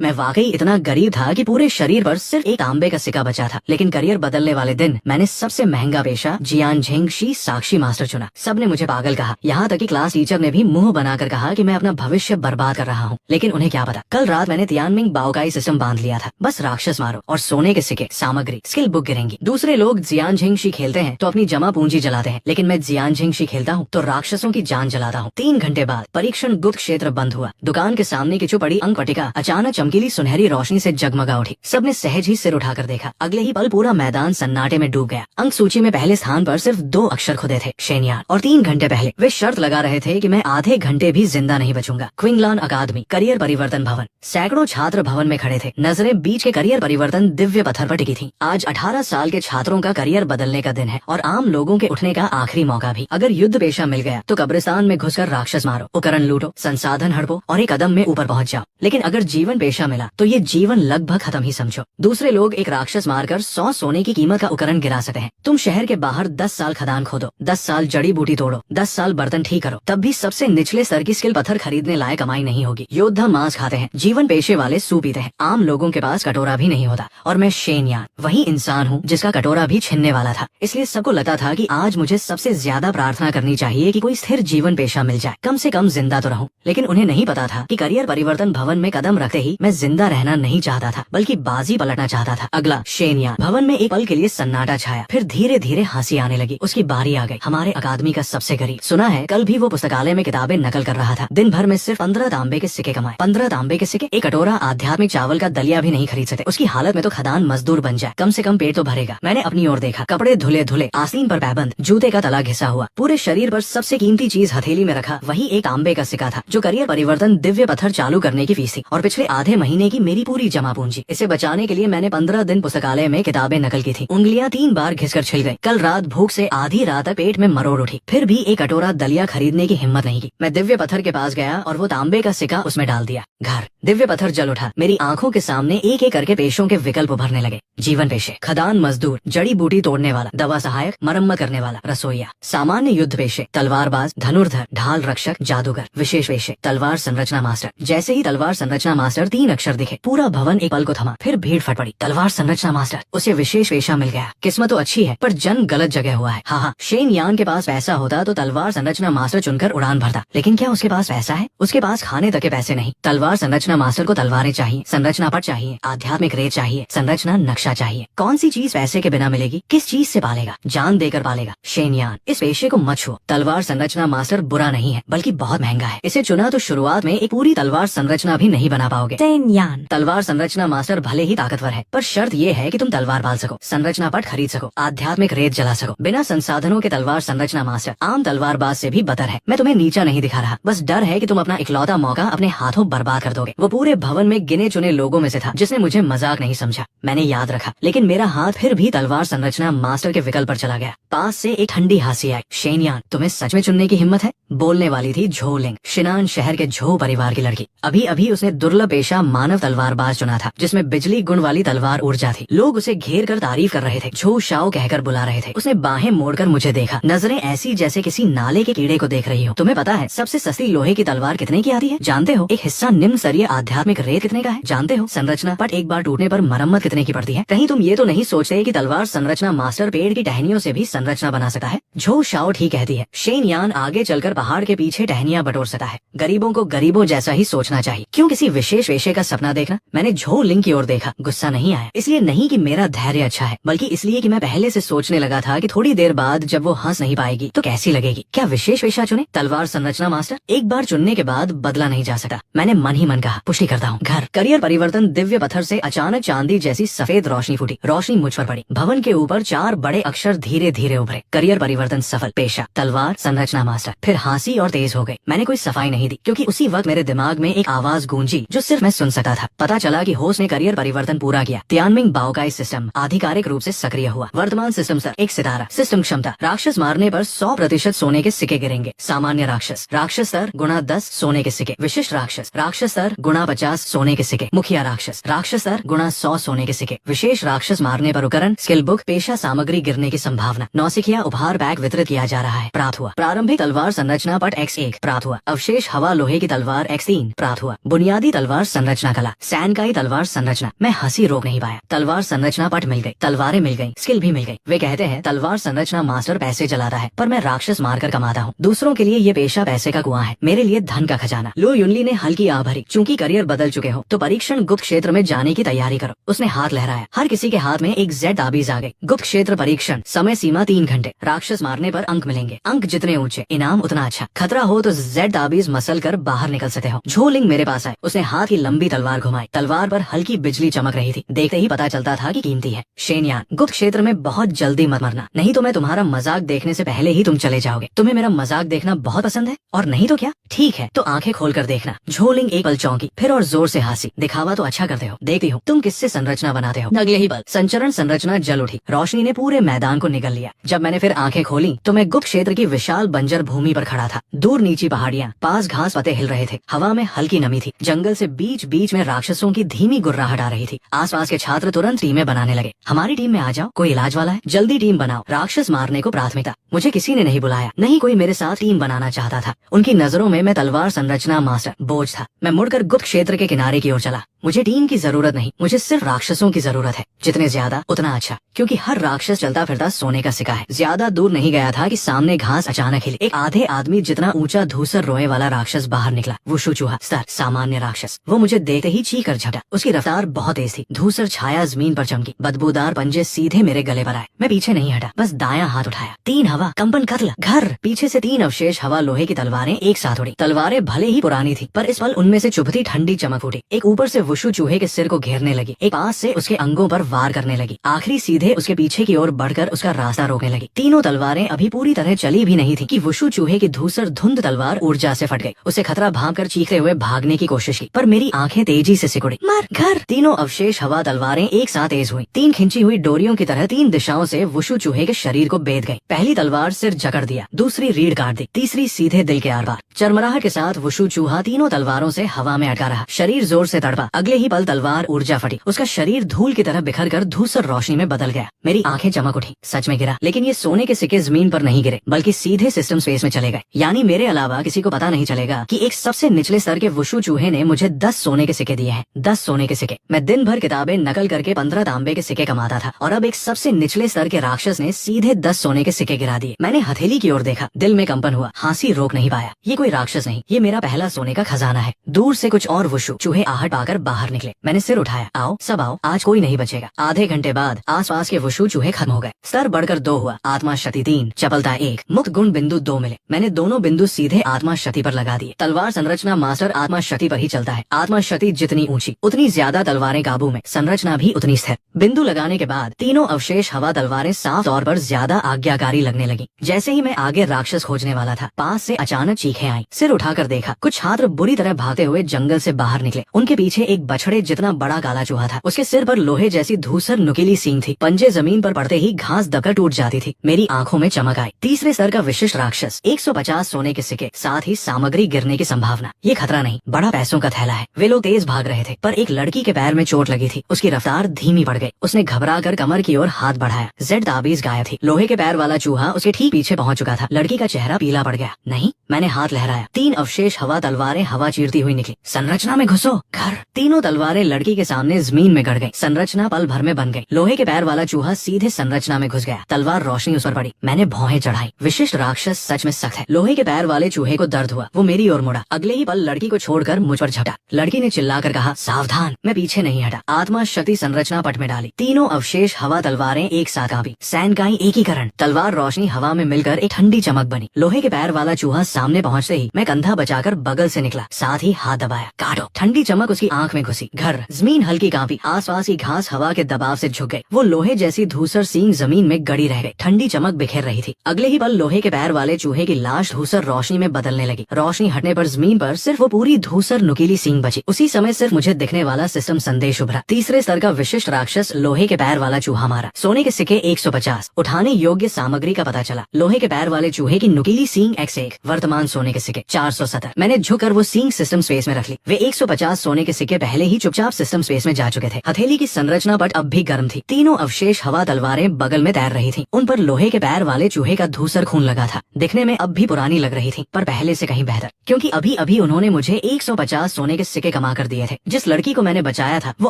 मैं वाकई इतना गरीब था कि पूरे शरीर पर सिर्फ एक तांबे का सिक्का बचा था। लेकिन करियर बदलने वाले दिन मैंने सबसे महंगा पेशा जियान झेंग शी साक्षी मास्टर चुना। सबने मुझे पागल कहा, यहाँ तक कि क्लास टीचर ने भी मुंह बनाकर कहा कि मैं अपना भविष्य बर्बाद कर रहा हूँ। लेकिन उन्हें क्या पता, कल रात मैंने तियानमिंग बाओकाई सिस्टम बांध लिया था। बस राक्षस मारो और सोने के सिक्के, सामग्री, स्किल बुक गिरेंगी। दूसरे लोग जियान झेंग शी खेलते हैं तो अपनी जमा पूंजी जलाते हैं, लेकिन मैं जियान झेंग शी खेलता हूँ तो राक्षसों की जान जलाता हूँ। 3 घंटे बाद परीक्षण गुप्त क्षेत्र बंद हुआ। दुकान के सामने की जो पड़ी अंक पट्टिका अचानक चमकीली सुनहरी रोशनी से जगमगा उठी। सबने सहज ही सिर उठाकर देखा। अगले ही पल पूरा मैदान सन्नाटे में डूब गया। अंक सूची में पहले स्थान पर सिर्फ 2 अक्षर खुदे थे, शेनयान। और 3 घंटे पहले वे शर्त लगा रहे थे कि मैं आधे घंटे भी जिंदा नहीं बचूंगा। क्विंगलान अकादमी, करियर परिवर्तन भवन। सैकड़ों छात्र भवन में खड़े थे। नजरें बीच के करियर परिवर्तन दिव्य पत्थर पर टिकी थी। आज 18 साल के छात्रों का करियर बदलने का दिन है और आम लोगों के उठने का आखिरी मौका भी। अगर युद्ध पेशा मिल गया तो कब्रिस्तान में घुसकर राक्षस मारो, उपकरण लूटो, संसाधन हड़पो और एक कदम में ऊपर पहुंच जाओ। लेकिन अगर जीवन पेशा मिला तो ये जीवन लगभग खत्म ही समझो। दूसरे लोग एक राक्षस मारकर 100 सोने की कीमत का उपकरण गिरा सकते हैं। तुम शहर के बाहर 10 साल खदान खोदो, 10 साल जड़ी बूटी तोड़ो, 10 साल बर्तन ठीक करो, तब भी सबसे निचले स्तर की स्किल पत्थर खरीदने लायक कमाई नहीं होगी। योद्धा मांस खाते हैं, जीवन पेशे वाले सूप पीते हैं। आम लोगों के पास कटोरा भी नहीं होता। और मैं शेनयान वही इंसान हूँ जिसका कटोरा भी छिनने वाला था। इसलिए सबको लगता था कि आज मुझे सबसे ज्यादा प्रार्थना करनी चाहिए कि कोई स्थिर जीवन पेशा मिल जाए, कम से कम जिंदा तो रहूं। लेकिन उन्हें नहीं पता था कि करियर परिवर्तन भवन में कदम रखते ही मैं जिंदा रहना नहीं चाहता था, बल्कि बाजी पलटना चाहता था। अगला शेनयान। भवन में एक पल के लिए सन्नाटा छाया, फिर धीरे धीरे हंसी आने लगी। उसकी बारी आ गई। हमारे अकादमी का सबसे गरीब। सुना है कल भी वो पुस्तकालय में किताबें नकल कर रहा था। दिन भर में सिर्फ 15 तांबे के सिक्के कमाए। 15 तांबे के सिक्के, एक कटोरा आध्यात्मिक चावल का दलिया भी नहीं खरीद सकते। उसकी हालत में तो खदान मजदूर बन जाए, कम से कम पेट तो भरेगा। मैंने अपनी ओर देखा। कपड़े धुले धुले, आस्तीन पर पैबंद, जूते का तला घिसा हुआ, पूरे शरीर पर सबसे कीमती चीज हथेली में रखा वही एक तांबे का सिक्का था जो करियर परिवर्तन दिव्य पत्थर चालू करने की फीस थी और पिछले आधे महीने की मेरी पूरी जमा पूंजी। इसे बचाने के लिए मैंने 15 दिन पुस्तकालय में किताबें नकल की थी। उंगलियां 3 बार घिसकर छिल गई। कल रात भूख से आधी रात तक पेट में मरोड़ उठी, फिर भी एक कटोरा दलिया खरीदने की हिम्मत नहीं की। मैं दिव्य पत्थर के पास गया और वो तांबे का सिक्का उसमें डाल दिया। घर, दिव्य पत्थर जल उठा। मेरी आंखों के सामने एक एक करके पेशों के विकल्प उभरने लगे। जीवन पेशे, खदान मजदूर, जड़ी बूटी तोड़ने वाला, दवा सहायक, मरम्मत करने वाला, रसोईया। सामान्य युद्ध पेशे, तलवारबाज, धनुर्धर, ढाल रक्षक, जादूगर। विशेष पेशे, तलवार संरचना मास्टर। जैसे ही तलवार संरचना मास्टर 3 अक्षर दिखे, पूरा भवन एक पल को थमा। फिर भीड़ फट पड़ी। तलवार संरचना मास्टर, उसे विशेष पेशा मिल गया। किस्मत तो अच्छी है पर जन्म गलत जगह हुआ है। हाँ, शेनयान के पास पैसा होता तो तलवार संरचना मास्टर चुनकर उड़ान भरता। लेकिन क्या उसके पास पैसा है? उसके पास खाने तक के पैसे नहीं। तलवार संरचना मास्टर को तलवारें चाहिए, संरचना पट चाहिए, आध्यात्मिक रेत चाहिए, संरचना नक्शा चाहिए। कौन सी चीज पैसे के बिना मिलेगी? किस चीज से पालेगा? जान देकर पालेगा। शेनयान, इस पेशे को मत छुओ। तलवार संरचना मास्टर बुरा नहीं है, बल्कि बहुत महंगा है। इसे चुना तो शुरुआत में एक पूरी तलवार संरचना भी नहीं बना पाओगे। शेनयान, तलवार संरचना मास्टर भले ही ताकतवर है, पर शर्त ये है कि तुम तलवार पाल सको, संरचना पट खरीद सको, आध्यात्मिक रेत जला सको। बिना संसाधनों के तलवार संरचना मास्टर आम तलवारबाज से भी बदतर है। मैं तुम्हें नीचा नहीं दिखा रहा, बस डर है कि तुम अपना इकलौता मौका अपने हाथों बर्बाद कर दोगे। वो पूरे भवन में गिने चुने लोगों में से था जिसने मुझे मजाक नहीं समझा। मैंने याद रखा, लेकिन मेरा हाथ फिर भी तलवार संरचना मास्टर के विकल्प पर चला गया। पास से एक ठंडी हंसी आई। शेनयान, तुम्हें सच में चुनने की हिम्मत है? बोलने वाली थी झो लिंग, शिनान शहर के झो परिवार की लड़की। अभी अभी उसने दुर्लभ पेशा मानव तलवारबाज चुना था, जिसमें बिजली गुण वाली तलवार ऊर्जा थी। लोग उसे घेर कर तारीफ कर रहे थे, झो शाओ कहकर बुला रहे थे। उसने बाहें मोड़कर मुझे देखा, नजरें ऐसी जैसे किसी नाले के कीड़े को देख रही हो। तुम्हें पता है सबसे सस्ती लोहे की तलवार कितने की आती है? जानते हो एक हिस्सा निम्न स्तरीय आध्यात्मिक रेत कितने का है? जानते हो संरचना पट एक बार टूटने पर मरम्मत कितने की पड़ती है? कहीं तुम ये तो नहीं सोचते कि तलवार संरचना मास्टर पेड़ की टहनियों से भी संरचना बना सकता है? झो शाओ ठीक कहती है। शेनयान आगे चलकर पहाड़ के पीछे टहनियां बटोर सकता है। गरीबों को गरीबों जैसा ही सोचना चाहिए। क्यों किसी विशेष पेशे का सपना देखना? मैंने झो लिंग की ओर देखा। गुस्सा नहीं आया, इसलिए नहीं कि मेरा धैर्य अच्छा है, बल्कि इसलिए कि मैं पहले से सोचने लगा था कि थोड़ी देर बाद जब वो हंस नहीं पाएगी तो कैसी लगेगी। क्या विशेष पेशा चुने? तलवार संरचना मास्टर। एक बार चुनने के बाद बदला नहीं जा सकता। मैंने मन ही मन कहा, पुष्टि करता हूँ। घर, करियर परिवर्तन दिव्य पत्थर से अचानक चांदी जैसी सफेद रोशनी फूटी। रोशनी मुझ पर पड़ी। भवन के ऊपर 4 बड़े अक्षर धीरे धीरे उभरे। करियर परिवर्तन सफल, पेशा तलवार संरचना मास्टर। फिर हंसी और तेज हो गई। मैंने कोई सफाई नहीं दी, क्योंकि उसी वक्त मेरे दिमाग में एक आवाज गूंजी जो सिर्फ मैं सुन सकता था। पता चला कि होस्ट ने करियर परिवर्तन पूरा किया। तियानमिंग बाओकाई सिस्टम आधिकारिक रूप से सक्रिय हुआ। वर्तमान सिस्टम सर 1 सितारा। सिस्टम क्षमता, राक्षस मारने पर 100% सोने के सिक्के गिरेंगे। सामान्य राक्षस, राक्षस स्तर गुणा 10 सोने के सिक्के। विशिष्ट राक्षस, राक्षस स्तर गुणा 50 सोने के सिक्के। मुखिया राक्षस, राक्षस स्तर गुणा 100 सोने के सिक्के। विशेष राक्षस मारने पर उपकरण, स्किल बुक, पेशा सामग्री गिरने की संभावना। नौसिखिया उपहार पैक वितरित किया जा रहा है। प्राप्त हुआ। प्रारंभिक तलवार संरचना पट X1 प्राप्त हुआ। अवशेष हवा लोहे की तलवार X3 प्राप्त हुआ। बुनियादी तलवार संरचना कला, सैनकाई तलवार संरचना। मैं हंसी रोक नहीं पाया। तलवार संरचना पट मिल गई, तलवारें मिल गई, स्किल भी मिल गई। वे कहते हैं तलवार संरचना मास्टर पैसे चलाता है, पर मैं राक्षस मारकर कमाता हूँ। दूसरों के लिए ये पेशा पैसे का कुआं है, मेरे लिए धन का खजाना। लू युनली ने हल्की आह भरी। चूंकि करियर बदल चुके हो तो परीक्षण गुप्त क्षेत्र में जाने की तैयारी करो। उसने हाथ लहराया। हर किसी के हाथ में एक जेड ताबीज आ गई। गुप्त क्षेत्र परीक्षण, समय सीमा 3 घंटे। राक्षस मारने पर अंक मिलेंगे, अंक जितने ऊंचे इनाम उतना अच्छा। खतरा हो तो जेड ताबीज मसल कर बाहर निकल सकते हो। झोलिंग मेरे पास आए। उसने हाथ की लंबी तलवार घुमाई। तलवार पर हल्की बिजली चमक रही थी। देखते ही पता चलता था कि कीमती है। शेनयान, गुप्त क्षेत्र में बहुत जल्दी मत मरना, नहीं तो मैं तुम्हारा मजाक देखने से पहले ही तुम चले जाओगे। तुम्हें मेरा मजाक देखना बहुत पसंद है, और नहीं तो क्या? ठीक है, तो आंखें खोलकर देखना। झोलिंग एक पल चौंकी, फिर और जोर से हंसी। दिखावा तो अच्छा करते हो, देखती हूँ तुम किससे संरचना बनाते हो। अगले ही पल संचरण संरचना जल उठी। रोशनी ने पूरे मैदान को निगल लिया। जब मैंने फिर आंखें खोली तो मैं गुप्त क्षेत्र की विशाल बंजर भूमि पर खड़ा था। दूर नीची पहाड़ियाँ, पास घास पत्ते हिल रहे थे। हवा में हल्की नमी थी। जंगल से बीच बीच में राक्षसों की धीमी गुर्राहट आ रही थी। आसपास के छात्र तुरंत टीमें बनाने लगे। हमारी टीम में आ जाओ, कोई इलाज वाला है, जल्दी टीम बनाओ। राक्षस मारने को प्राथमिकता। मुझे किसी ने नहीं बुलाया, नहीं कोई मेरे साथ टीम बनाना चाहता था। उनकी नजरों में मैं तलवार संरचना मास्टर बोझ था। मैं मुड़कर गुप्त क्षेत्र के किनारे की ओर चला। मुझे टीम की जरूरत नहीं, मुझे सिर्फ राक्षसों की जरूरत है। जितने ज्यादा उतना अच्छा, क्योंकि हर राक्षस चलता फिरता सोने का सिक्का है। ज्यादा दूर नहीं गया था कि सामने घास अचानक हिली। एक आधे आदमी जितना ऊंचा धूसर रोए वाला राक्षस बाहर निकला। वुशु चूहा स्तर सामान्य राक्षस। वो मुझे देखते ही चीख कर झपटा। उसकी रफ्तार बहुत तेज थी। धूसर छाया जमीन पर चमकी। बदबूदार पंजे सीधे मेरे गले पर आए। मैं पीछे नहीं हटा, बस दायां हाथ उठाया। 3 हवा, कंपन कत्ल, घर। पीछे से 3 अवशेष हवा लोहे की तलवारें एक साथ उड़ी। तलवारें भले ही पुरानी थी, पर इस पल उनमें से चुभती ठंडी चमक उठी। एक ऊपर से वुशु चूहे के सिर को घेरने लगी, एक पास से उसके अंगों पर वार करने लगी, आखिरी सीधे उसके पीछे की ओर बढ़कर उसका रास्ता रोकने लगी। तीनों तलवारें अभी पूरी तरह चली भी नहीं थी कि वुशु चूहे की धूसर धुंध तलवार ऊर्जा से फट गई। उसे खतरा भांपकर चीखते हुए भागने की कोशिश की, पर मेरी आंखें तेजी से सिकुड़ी। मार, घर। तीनों अवशेष हवा तलवारें एक साथ तेज हुई। 3 खिंची हुई डोरियों की तरह 3 दिशाओं से वुशु चूहे के शरीर को बेध गई। पहली तलवार सिर जकड़ दिया, दूसरी रीढ़ काट दी, तीसरी सीधे दिल के आर-पार। चरमराहट के साथ वुशु चूहा तीनों तलवारों से हवा में अटका रहा। शरीर जोर से तड़पा। अगले ही पल तलवार ऊर्जा फटी। उसका शरीर धूल की तरह बिखर कर धूसर रोशनी में बदल गया। मेरी आंखें चमक उठी। सच में गिरा, लेकिन ये सोने के सिक्के जमीन पर नहीं गिरे, बल्कि सीधे सिस्टम स्पेस में चले गए। यानी मेरे अलावा किसी को पता नहीं चलेगा कि एक सबसे निचले स्तर के वुशु चूहे ने मुझे 10 सोने के सिक्के दिए हैं। 10 सोने के सिक्के। मैं दिन भर किताबें नकल करके 15 तांबे के सिक्के कमाता था, और अब एक सबसे निचले स्तर के राक्षस ने सीधे 10 सोने के सिक्के गिरा दिए। मैंने हथेली की ओर देखा, दिल में कंपन हुआ, हंसी रोक नहीं पाया। ये कोई राक्षस नहीं, ये मेरा पहला सोने का खजाना है। दूर से कुछ और वुशु चूहे आहट पाकर बाहर निकले। मैंने सिर उठाया। आओ सब आओ, आज कोई नहीं बचेगा। आधे घंटे बाद आसपास के वुशु चूहे खत्म हो गए। स्तर बढ़कर 2 हुआ। आत्मा शक्ति 3, चपलता 1, मुक्त गुण बिंदु 2 मिले। मैंने दोनों बिंदु सीधे आत्मा शक्ति पर लगा दिए। तलवार संरचना मास्टर आत्मा शक्ति पर ही चलता है। आत्मा शक्ति जितनी ऊंची, उतनी ज्यादा तलवारें काबू में, संरचना भी उतनी स्थिर। बिंदु लगाने के बाद तीनों अवशेष हवा तलवारें साफ तौर पर ज्यादा आज्ञाकारी लगने लगी। जैसे ही मैं आगे राक्षस खोजने वाला था, पास से अचानक चीखें आई। सिर उठाकर देखा, कुछ छात्र बुरी तरह भागते हुए जंगल से बाहर निकले। उनके पीछे एक बछड़े जितना बड़ा काला चूहा था। उसके सिर पर लोहे जैसी धूसर नुकीली सींग थी। पंजे जमीन पर पड़ते ही घास दबकर टूट जाती थी। मेरी आंखों में चमक आई। तीसरे स्तर का विशिष्ट राक्षस, 150 सोने के सिक्के, साथ ही सामग्री गिरने की संभावना। ये खतरा नहीं, बड़ा पैसों का थैला है। वे लोग तेज भाग रहे थे, पर एक लड़की के पैर में चोट लगी थी। उसकी रफ्तार धीमी पड़ गई। उसने घबरा कर कमर की ओर हाथ बढ़ाया। जेड ताबीज गायब थी। लोहे के पैर वाला चूहा उसके ठीक पीछे पहुंच चुका था। लड़की का चेहरा पीला पड़ गया। नहीं, मैंने हाथ लहराया। 3 अवशेष हवा तलवारें हवा चीरती हुई निकली। संरचना में घुसो, घर। तीनों तलवारें लड़की के सामने जमीन में गड़ गई। संरचना पल भर में बन गई। लोहे के पैर वाला चूहा सीधे संरचना में घुस गया। तलवार रोशनी उस पर पड़ी। मैंने भौहें चढ़ाई। विशिष्ट राक्षस सच में सख्त है। लोहे के पैर वाले चूहे को दर्द हुआ। वो मेरी ओर मुड़ा। अगले ही पल लड़की को छोड़कर मुझ पर झपटा। लड़की ने चिल्लाकर कहा, सावधान। मैं पीछे नहीं हटा। आत्मा शक्ति संरचना पट में डाली। तीनों अवशेष हवा तलवारें एक साथ कांपी। सैनकाई एकीकरण। तलवार रोशनी हवा में मिलकर एक ठंडी चमक बनी। लोहे के पैर वाला चूहा सामने पहुंचते ही मैं कंधा बचाकर बगल से निकला, साथ ही हाथ दबाया। काटो। ठंडी चमक उसकी आंख में घुसी। घर। जमीन हल्की कांपी। आसपास की घास हवा के दबाव से झुक गई। वो लोहे जैसी धूसर सींग जमीन में गड़ी रह गई। ठंडी चमक बिखेर रही थी। अगले ही पल लोहे के पैर वाले चूहे की लाश धूसर रोशनी में बदलने लगी। रोशनी हटने पर जमीन पर सिर्फ वो पूरी धूसर नुकीली सींग बची। उसी समय सिर्फ मुझे दिखने वाला सिस्टम संदेश उभरा। तीसरे स्तर का विशिष्ट राक्षस लोहे के पैर वाला चूहा मारा। सोने के सिक्के 150। उठाने योग्य सामग्री का पता चला। लोहे के पैर वाले चूहे की नुकीली सींग X1। वर्तमान सोने के सिक्के 470। मैंने झुककर वो सींग सिस्टम स्पेस में रख ली। वे 150 सोने के सिक्के पहले ही चुपचाप सिस्टम स्पेस में जा चुके थे। हथेली की संरचना बट अब भी गर्म थी। तीनों अवशेष हवा तलवारें बगल में तैर रही थीं। उन पर लोहे के पैर वाले चूहे का धूसर खून लगा था। दिखने में अब भी पुरानी लग रही थी, पर पहले से कहीं बेहतर, क्योंकि अभी अभी उन्होंने मुझे 150 सोने के सिक्के कमा कर दिए थे। जिस लड़की को मैंने बचाया था वो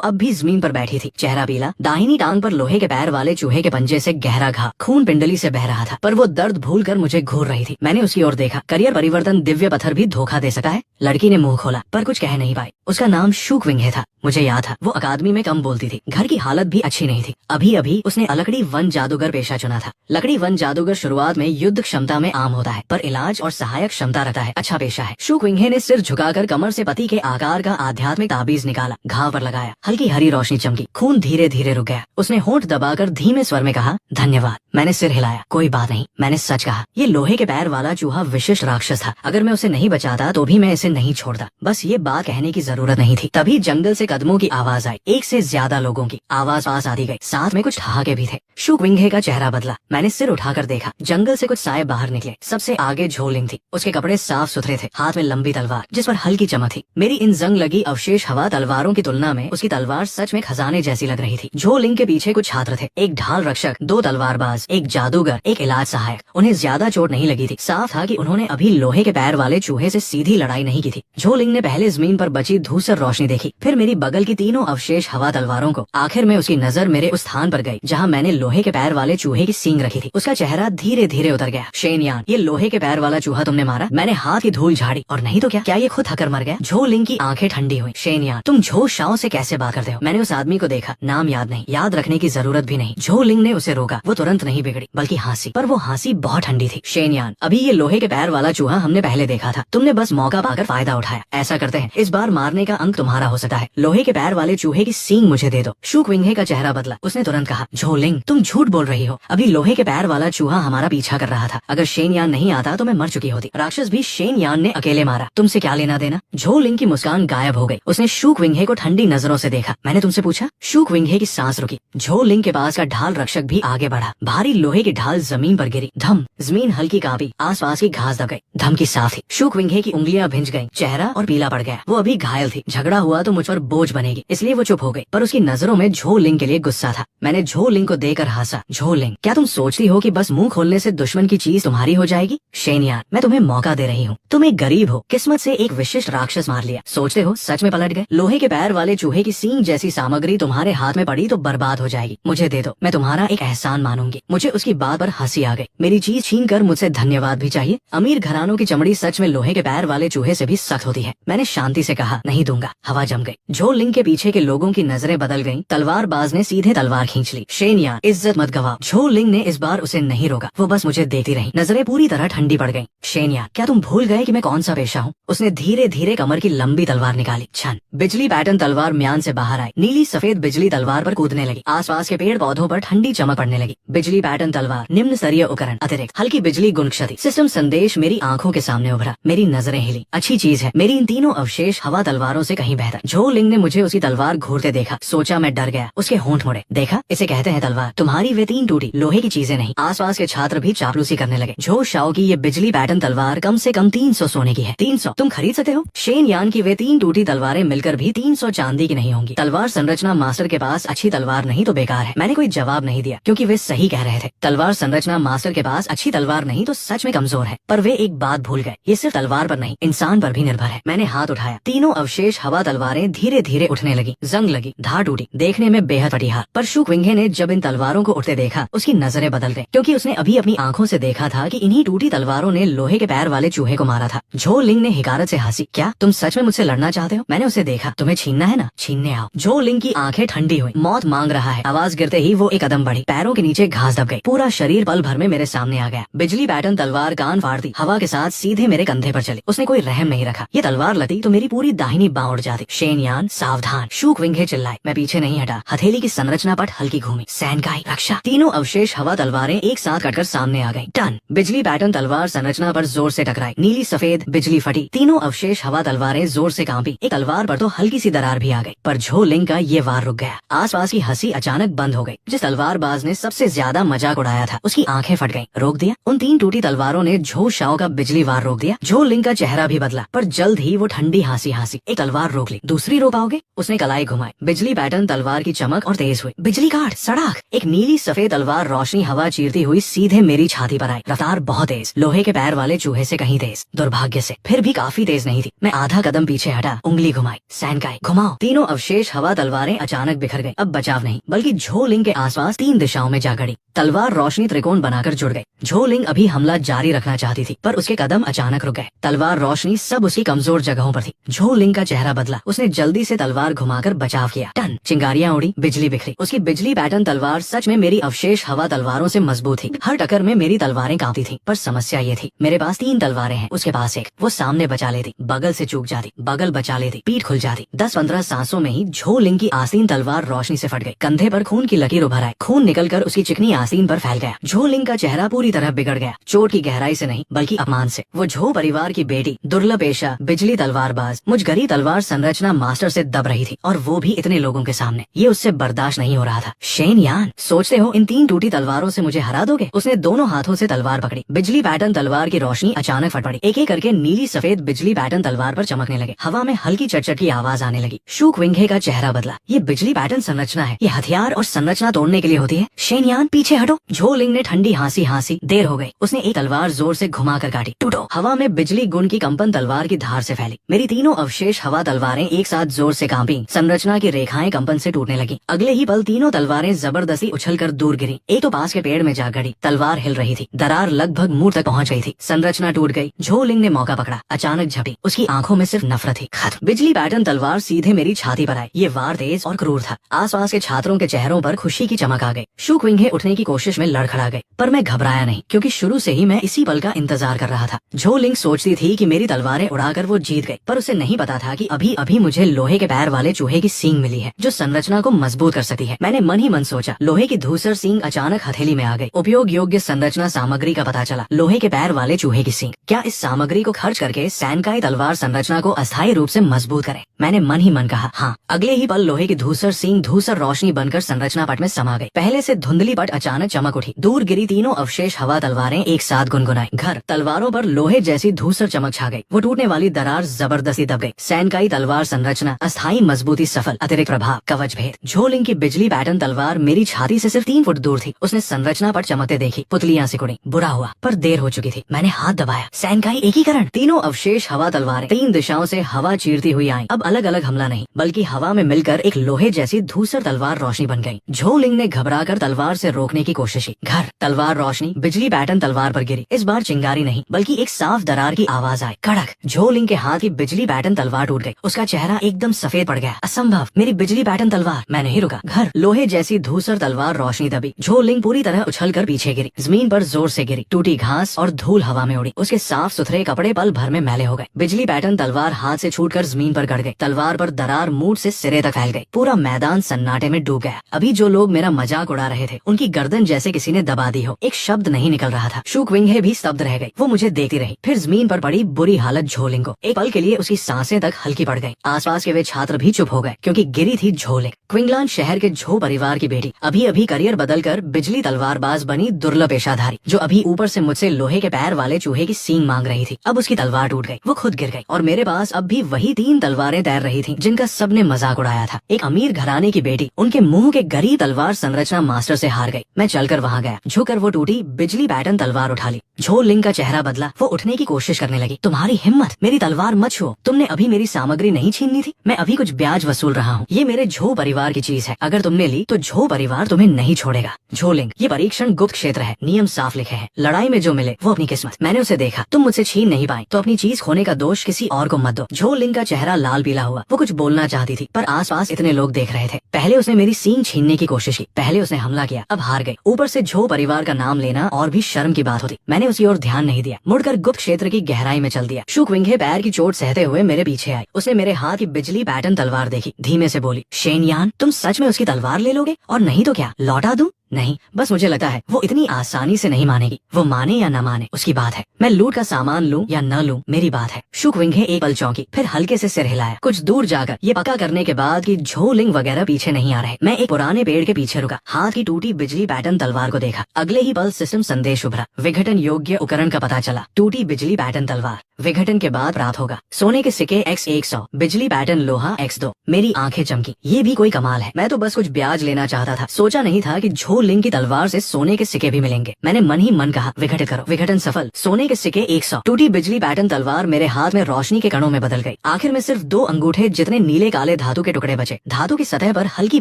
अब भी जमीन पर बैठी थी, चेहरा पीला, दाहिनी टांग पर लोहे के पैर वाले चूहे के पंजे से गहरा घाव, खून पिंडली से बह रहा था, पर वो दर्द भूलकर मुझे घूर रही थी। मैंने उसकी ओर देखा। करियर परिवर्तन दिव्य पत्थर भी धोखा दे सका है? लड़की ने मुंह खोला, पर कुछ कह नहीं पाई। उसका नाम शूक विंघे था। मुझे याद था वो अकादमी में कम बोलती थी, घर की हालत भी अच्छी नहीं थी। अभी अभी उसने लकड़ी वन जादूगर पेशा चुना था। लकड़ी वन जादूगर शुरुआत में युद्ध क्षमता में आम होता है, पर इलाज और सहायक क्षमता रखता है। अच्छा पेशा है। शूक विंघे ने सिर झुकाकर कमर से पति के आकार का आध्यात्मिक ताबीज निकाला, घाव पर लगाया। हल्की हरी रोशनी चमकी, खून धीरे धीरे रुक गया। उसने होंठ दबाकर धीमे स्वर में कहा, धन्यवाद। मैंने सिर हिलाया। कोई बात नहीं, मैंने सच कहा। ये लोहे के पैर वाला चूहा विशिष्ट राक्षस था। अगर मैं उसे नहीं बचाता तो भी मैं इसे नहीं छोड़ता। बस ये बात कहने की जरूरत नहीं थी। तभी जंगल से कदमों की आवाज आई। एक से ज्यादा लोगों की आवाज पास आती गई, साथ में कुछ ठहाके भी थे। शूक विंघे का चेहरा बदला। मैंने सिर उठाकर देखा। जंगल से कुछ साए बाहर निकले। सबसे आगे झोलिंग थी। उसके कपड़े साफ सुथरे थे, हाथ में लंबी तलवार जिस पर हल्की चमक थी। मेरी इन जंग लगी अवशेष हवा तलवारों की तुलना में उसकी तलवार सच में खजाने जैसी लग रही थी। झोलिंग के पीछे कुछ छात्र थे, एक ढाल रक्षक, 2 तलवारबाज, एक जादूगर, एक इलाज सहायक। उन्हें ज्यादा चोट नहीं लगी थी। साफ था कि उन्होंने अभी लोहे के पैर वाले चूहे से सीधी लड़ाई नहीं की थी। झोलिंग ने पहले जमीन पर बची धूसर रोशनी देखी, फिर मेरी बगल की तीनों अवशेष हवा तलवारों को। आखिर में उसकी नजर मेरे उस स्थान पर गई जहाँ मैंने लोहे के पैर वाले चूहे की सींग रखी थी। उसका चेहरा धीरे धीरे उतर गया। शेनयान, ये लोहे के पैर वाला चूहा तुमने मारा? मैंने हाथ की धूल झाड़ी। और नहीं तो क्या ये खुद थकर मर गया? झोलिंग की आंखें ठंडी हुई। शेनयान, तुम झो शाओ से कैसे बात करते हो? मैंने उस आदमी को देखा, नाम याद नहीं, याद रखने की जरूरत भी नहीं। झोलिंग ने उसे रोका। वो तुरंत नहीं बिगड़ी, बल्कि हंसी, पर वो हंसी बहुत ठंडी थी। शेनयान, अभी ये लोहे के पैर वाला चूहा हमने पहले देखा था। तुमने बस मौका पाकर फायदा उठाया। ऐसा करते हैं, इस बार मारने का अंक तुम्हारा हो सकता है। लोहे के पैर वाले चूहे की सींग मुझे दे दो। शूक विंघे का चेहरा बदला। उसने तुरंत कहा, झोलिंग, तुम झूठ बोल रही हो। अभी लोहे के पैर वाला चूहा हमारा पीछा कर रहा था। अगर शेनयान नहीं आता तो मैं मर चुकी होती। राक्षस भी शेनयान ने अकेले मारा। तुमसे क्या लेना देना? झोलिंग की मुस्कान गायब हो गई। उसने शूक विंघे को ठंडी नजरों से देखा। मैंने तुमसे पूछा? शूक विंघे की सांस रुकी। झोलिंग के पास का ढाल रक्षक भी आगे बढ़ा। भारी लोहे की ढाल जमीन पर गिरी। धम, जमीन हल्की कांपी। आसपास की घास दब गई। धम की साफ थी। शूक विंघे की उंगलियां भिंज गईं। चेहरा और पीला पड़ गया। वो अभी घायल थी। झगड़ा हुआ तो मुझ पर बोझ बनेगी, इसलिए वो चुप हो गई। पर उसकी नजरों में झोलिंग के लिए गुस्सा था। मैंने झोलिंग को देकर हंसा। झोलिंग, क्या तुम सोचती हो कि बस मुंह खोलने से दुश्मन की चीज तुम्हारी हो जाएगी? शेनयान, मैं तुम्हें मौका दे रही हूँ। तुम एक गरीब हो, किस्मत से एक विशिष्ट राक्षस मार लिया। सोचते हो सच में पलट गए? लोहे के पैर वाले चूहे की सींग जैसी सामग्री तुम्हारे हाथ में पड़ी तो बर्बाद हो जाएगी। मुझे दे दो, मैं तुम्हारा एक एहसान मानूंगी। मुझे उसकी बात पर हंसी आ गई। मेरी चीज छीन कर मुझसे धन्यवाद भी चाहिए? अमीर घरानों की चमड़ी सच में लोहे के पैर वाले चूहे से भी सख्त होती है। मैंने शांति से कहा, नहीं दूंगा। हवा जम गई। झोलिंग के पीछे के लोगों की नजरें बदल गईं। तलवारबाज ने सीधे तलवार खींच ली। शेनयान, इज्जत मत गवा। झोलिंग ने इस बार उसे नहीं रोका। वो बस मुझे देखती रही। नजरें पूरी तरह ठंडी पड़ गईं। शेनयान, क्या तुम भूल गए कि मैं कौन सा पेशा हूँ? उसने धीरे धीरे कमर की लंबी तलवार निकाली। छन, बिजली पैटर्न तलवार म्यान से बाहर आई। नीली सफेद बिजली तलवार पर कूदने लगी। आसपास के पेड़ पौधों पर ठंडी चमक पड़ने लगी। बिजली पैटर्न तलवार, निम्न स्तरीय उपकरण, अतिरिक्त, हल्की बिजली गुण क्षति। सिस्टम संदेश मेरी आंखों के सामने उभरा। मेरी नजरें हिली। अच्छी चीज है, मेरी इन तीनों अवशेष हवा तलवारों से कहीं बेहतर। झोलिंग ने मुझे उसकी तलवार घूरते देखा। सोचा मैं डर गया। उसके होंठ मुड़े। देखा, इसे कहते हैं तलवार। तुम्हारी वे 3 टूटी लोहे की चीजें नहीं। आसपास के छात्र भी चापलूसी करने लगे। झो शाओ की ये बिजली पैटर्न तलवार कम से कम 300 सोने की है। 300 तुम खरीद सकते हो? शेनयान की वे 3 टूटी तलवारें मिलकर भी 300 चांदी की नहीं होंगी। तलवार संरचना मास्टर के पास अच्छी तलवार नहीं तो बेकार है। मैंने कोई जवाब नहीं दिया, क्योंकि वे सही कह रहे थे। तलवार संरचना मास्टर के पास अच्छी तलवार नहीं तो सच में कमजोर है। पर वे एक बात भूल गए, ये सिर्फ तलवार पर नहीं, इंसान पर भी निर्भर है। मैंने हाथ उठाया। तीनों अवशेष हवा तलवारें धीरे धीरे उठने लगी। जंग लगी, धार टूटी। देखने में बेहद फटीहार। पर शूक विंघे ने जब इन तलवारों को उठते देखा, उसकी नजरें बदल गईं, क्योंकि उसने अभी अपनी आंखों से देखा था कि इन्हीं टूटी तलवारों ने लोहे के पैर वाले चूहे को मारा था। झोलिंग ने हिकारत से हंसी। क्या तुम सच में मुझसे लड़ना चाहते हो? मैंने उसे देखा। तुम्हें छीनना है ना, छीनने आओ। झोलिंग की आंखें ठंडी हुई। मौत मांग रहा है। आवाज गिरते ही वो एक कदम बढ़ी। पैरों के नीचे घास दब गई। पूरा शरीर पल भर में मेरे सामने आ गया। बिजली पैटर्न तलवार कान फाड़ती हवा के साथ सीधे मेरे कंधे पर चली। उसने कोई रहम नहीं रखा। ये तलवार लती तो मेरी पूरी दाहिनी बांह उड़ जाती। शेनयान, सावधान। शूक विंघे चिल्लाए। मैं पीछे नहीं हटा। हथेली की संरचना पर हल्की घूमी। सैनकाई, रक्षा। तीनों अवशेष हवा तलवारें एक साथ कटकर सामने आ गई। टन, बिजली पैटर्न तलवार संरचना पर जोर से टकराई। नीली सफेद बिजली फटी। तीनों अवशेष हवा तलवारें जोर से कांपी। एक तलवार पर तो हल्की सी दरार भी आ गई, पर झोलिंग का ये वार रुक गया। आसपास की हंसी अचानक बंद हो गई। जिस तलवारबाज ने सबसे ज्यादा मजाक उड़ाया था, उसकी आंखें फट गईं। रोक दिया। उन 3 टूटी तलवारों ने झो शाओ का बिजली वार रोक दिया। झोलिंग का चेहरा भी बदला, पर जल्द ही वो ठंडी हंसी एक तलवार रोक ली। दूसरी रो पाओगे? उसने कलाई घुमाई, बिजली पैटर्न तलवार की चमक और तेज हुई। बिजली काट, सड़ाक, एक नीली सफेद तलवार रोशनी हवा चीरती हुई सीधे मेरी छाती पर आई। रफ्तार बहुत तेज, लोहे के पैर वाले चूहे से कहीं तेज। दुर्भाग्य से फिर भी काफी तेज नहीं थी। मैं आधा कदम पीछे हटा, उंगली घुमाई, सैनकाई घुमाओ। तीनों अवशेष हवा तलवारें अचानक बिखर गई। अब बचाव नहीं, बल्कि झोलिंग के आसपास 3 दिशाओं में जा गड़ी। तलवार रोशनी त्रिकोण बनाकर जुड़ गई। झोलिंग अभी हमला जारी रखना चाहती थी, पर उसके कदम अचानक रुक गए। तलवार रोशनी सब उसकी कमजोर जगहों पर थी। झोलिंग का चेहरा बदला, उसने जल्दी से तलवार घुमाकर बचाव किया। टन, चिंगारियां उड़ी, बिजली बिखरी। उसकी बिजली पैटर्न तलवार सच में मेरी अवशेष हवा तलवारों से मजबूत थी। हर टक्कर में मेरी तलवारें कांपती थी। पर समस्या ये थी, मेरे पास 3 तलवारें हैं, उसके पास एक। वो सामने बचा लेती, बगल से चूक जाती, बगल बचा लेती, पीठ खुल जाती। 10-15 सांसों में ही झोलिंग की आसीन तलवार रोशनी से फट गई। कंधे पर खून की लकीर उभर आई, खून निकलकर उसकी चिकनी आसीन पर फैल गया। झोलिंग का चेहरा पूरी तरह बिगड़ गया। चोट की गहराई से नहीं, बल्कि अपमान से। वो झो परिवार की बेटी, दुर्लभ पेशा, बिजली तलवारबाज, मुझगरी तलवार संरचना मास्टर से दब रही थी, और वो भी इतने लोगों के सामने। ये उससे बर्दाश्त नहीं हो रहा था। शेन यान, सोचते हो इन 3 टूटी तलवारों से मुझे हरा दोगे? उसने दोनों हाथों से तलवार पकड़ी। बिजली पैटर्न तलवार की रोशनी अचानक फट पड़ी। एक एक करके नीली सफेद बिजली पैटर्न तलवार पर चमकने लगे। हवा में हल्की चटचट की आवाज आने लगी। शूक विंघे का चेहरा बदला। ये बिजली पैटर्न संरचना है, ये हथियार और संरचना तोड़ने के लिए होती है। शेन यान, पीछे हटो। झोलिंग ने ठंडी हंसी, देर हो गई। उसने एक तलवार जोर से घुमा कर काटी। टूटो। हवा में बिजली गुण की कंपन तलवार की धार से फैली। मेरी तीनों अवशेष हवा तलवारें एक साथ जोर से कांपी। संरचना की रेखाएं कंपन से टूटने लगी। अगले ही पल तीनों तलवारें जबरदस्ती उछलकर दूर गिरी। एक तो पास के पेड़ में जा गड़ी। तलवार हिल रही थी, दरार लगभग मुंह तक पहुंच गई थी। संरचना टूट गई। झोलिंग ने मौका पकड़ा, अचानक झपटी। उसकी आंखों में सिर्फ नफरत थी। खत्म। बिजली पैटर्न तलवार सीधे मेरी छाती पर आई। ये वार तेज और क्रूर था। आसपास के छात्रों के चेहरों पर खुशी की चमक आ गई। शूक विंघे उठने की कोशिश में लड़खड़ा गए, पर मैं घबराया नहीं, क्योंकि शुरू से ही मैं इसी पल का इंतजार कर रहा था। झोलिंग सोचती थी कि मेरी तलवारें उड़ाकर वो जीत गई, पर उसे नहीं पता था कि अभी अभी मुझे लोहे के पैर वाले चूहे की सींग मिली है, जो संरचना को मजबूत कर सकती है। मैंने मन ही मन सोचा। लोहे की धूसर सींग अचानक हथेली में आ गई। उपयोग योग्य संरचना सामग्री का पता चला। लोहे के पैर वाले चूहे की सींग। क्या इस सामग्री को खर्च करके सैनकाई तलवार संरचना को अस्थायी रूप से मजबूत करे? मैंने मन ही मन कहा हाँ। अगले ही पल लोहे की धूसर सींग धूसर रोशनी बनकर संरचना पट में समा गई। पहले से धुंधली पट अचानक चमक उठी। दूर गिरी तीनों अवशेष हवा तलवारें एक साथ गुनगुनाई। घर तलवारों पर लोहे जैसी धूसर चमक छा गई। वो टूटने वाली दरार जबरदस्ती दब गई। सैनकाई तलवार संरचना अस्थायी मजबूती सफल। अतिरिक्त प्रभाव कवच भेद। झोलिंग की बिजली पैटर्न तलवार मेरी छाती से सिर्फ 3 फुट दूर थी। उसने संरचना पर चमकते देखी। पुतलियां सिकुड़ी। बुरा हुआ, पर देर हो चुकी थी। मैंने हाथ दबाया। सैनकाई एकीकरण। तीनों अवशेष हवा तलवारें 3 दिशाओं से हवा चीरती हुई आई। अब अलग अलग हमला नहीं, बल्कि हवा में मिलकर एक लोहे जैसी धूसर तलवार रोशनी बन गई। झोलिंग ने घबराकर तलवार से रोकने की कोशिश की। घर तलवार रोशनी बिजली पैटर्न तलवार पर गिरी। इस बार चिंगारी नहीं, बल्कि एक साफ दरार की आवाज आई। कड़क। झोलिंग के हाथ की बिजली पैटर्न तलवार टूट गई। उसका चेहरा एकदम सफेद पड़ गया। असंभव, मेरी बिजली पैटर्न तलवार। मैं नहीं रुका। घर लोहे जैसी धूसर तलवार रोशनी दबी। झोलिंग पूरी तरह उछलकर पीछे गिरी। जमीन पर जोर से गिरी। टूटी घास और धूल हवा में उड़ी। उसके साफ सुथरे कपड़े पल भर में मैले हो गए। बिजली पैटर्न तलवार हाथ से छूटकर जमीन पर गड़ गई। तलवार पर दरार मूठ से सिरे तक फैल गई। पूरा मैदान सन्नाटे में डूब गया। अभी जो लोग मेरा मजाक उड़ा रहे थे, उनकी गर्दन जैसे किसी ने दबा दी हो। एक शब्द नहीं निकल रहा था। शूक विंघे भी स्तब्ध रह गई। वो मुझे देखती रही। फिर जमीन पर पड़ी बुरी हालत झोलिंग को। एक पल के लिए उसकी सांसें तक हल्की पड़ गई। आसपास के वे छात्र भी चुप हो गए, क्योंकि गिरी थी झोलिंग, क्विंगलैंड शहर के झो परिवार की बेटी। अभी अभी करियर बदलकर बिजली तलवारबाज बनी दुर्लभ पेशाधारी, जो अभी ऊपर से मुझसे लोहे के पैर वाले चूहे की सींग मांग रही थी। अब उसकी तलवार टूट गई। वो खुद गिर गई, और मेरे पास अब भी वही 3 तलवारें तैर रही थी, जिनका सबने मजाक उड़ाया था। एक अमीर घराने की बेटी उनके मुंह के गरीब तलवार संरचना मास्टर से हार गई। मैं चलकर वहाँ गया। झुककर वो टूटी बिजली पैटर्न तलवार उठा ली। झोलिंग का चेहरा बदला। वो उठने की कोशिश करने लगी। तुम्हारी हिम्मत, मेरी तलवार मत छुओ। तुमने अभी मेरी सामग्री नहीं छीननी थी। मैं अभी कुछ ब्याज वसूल रहा हूँ। ये मेरे झो परिवार की चीज है। अगर तुमने ली तो झो परिवार तुम्हें नहीं छोड़ेगा। झोलिंग, ये परीक्षण गुप्त क्षेत्र है। नियम साफ लिखे हैं। लड़ाई में जो मिले वो अपनी किस्मत। मैंने उसे देखा। तुम मुझसे छीन नहीं पाई, तो अपनी चीज खोने का दोष किसी और को मत दो। झोलिंग का चेहरा लाल पीला हुआ। वो कुछ बोलना चाहती थी, पर आसपास इतने लोग देख रहे थे। पहले उसने मेरी सींग छीनने की कोशिश की। पहले उसने हमला किया, अब हार गई। ऊपर से झो परिवार का नाम लेना और भी शर्म की बात होती। मैंने उसकी ओर ध्यान नहीं दिया। मुड़कर गुप्त क्षेत्र की गहराई में चल दिया। शूक विंघे पैर की चोट सहते हुए मेरे पीछे आई। उसने मेरे हाथ की बिजली पैटर्न तलवार देखी। धीमे से बोली, शेन यान, तुम सच में उसकी तलवार ले लोगे? और नहीं तो क्या, लौटा दूं? नहीं, बस मुझे लगता है वो इतनी आसानी से नहीं मानेगी। वो माने या न माने उसकी बात है, मैं लूट का सामान लूं या न लूं मेरी बात है। शुकविंगे एक पल चौंकी, फिर हल्के से सिर हिलाया। कुछ दूर जाकर ये पक्का करने के बाद कि झो लिंग वगैरह पीछे नहीं आ रहे, मैं एक पुराने पेड़ के पीछे रुका, हाथ की टूटी बिजली पैटर्न तलवार को देखा। अगले ही पल सिस्टम संदेश उभरा, विघटन योग्य उपकरण का पता चला। टूटी बिजली पैटर्न तलवार विघटन के बाद प्राप्त होगा। सोने के सिक्के X100, बिजली पैटर्न लोहा X2। मेरी आंखें चमकी, ये भी कोई कमाल है। मैं तो बस कुछ ब्याज लेना चाहता था, सोचा नहीं था कि झो लिंग की तलवार से सोने के सिक्के भी मिलेंगे। मैंने मन ही मन कहा विघटित करो। विघटन सफल, सोने के सिक्के 100। टूटी बिजली पैटर्न तलवार मेरे हाथ में रोशनी के कणों में बदल गई। आखिर में सिर्फ 2 अंगूठे जितने नीले काले धातु के टुकड़े बचे। धातु की सतह पर हल्की